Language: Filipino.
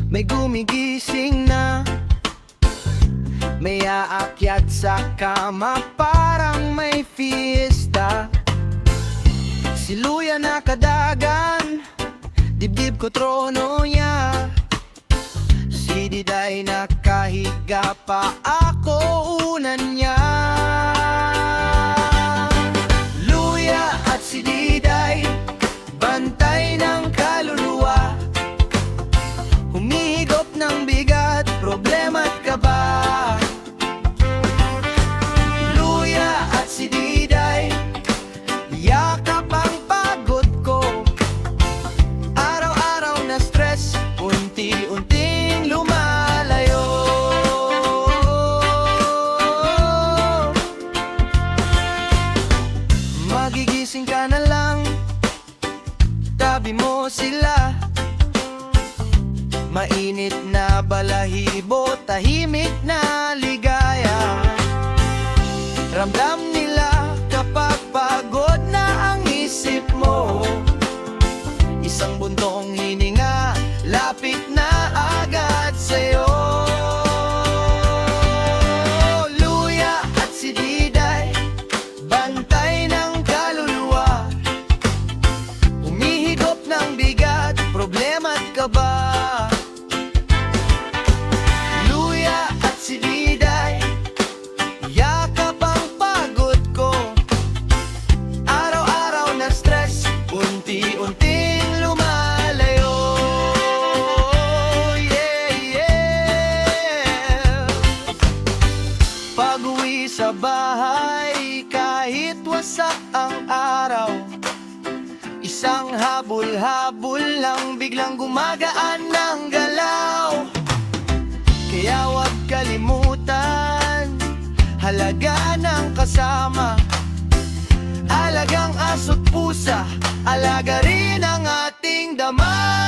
May gumigising na, may aakyat sa kama, parang may fiesta. Siluya na kadagan, dibdib ko trono niya. Si Diday nakahiga pa, ako unan niya. Luya at si Diday, bantay ng kaluluwa, humihigop ng bigat, problema at kaba. Luya at si Diday, yakap ang pagod ko, araw-araw na stress, unti-unting lumalayo. Magigising ka na lang, tabi mo sila. Mainit na balahibo, tahimik na ligaya. Ramdam nila kapag pagod na ang isip mo. Isang buntong hininga, lapit na agad sa'yo. Luya at si Diday, bantay ng kaluluwa, humihigop ng bigat, problema at kaba. Luya at si Diday, yakap ang pagod ko, araw-araw na stress, unti-unting lumalayo. Yeah, yeah. Pag-uwi sa bahay, kahit wasak ang araw, isang habol-habol lang, biglang gumagaan ng galaw. Kaya huwag kalimutan, halaga ng kasama. Alagang aso't pusa, alaga rin ang ating damay.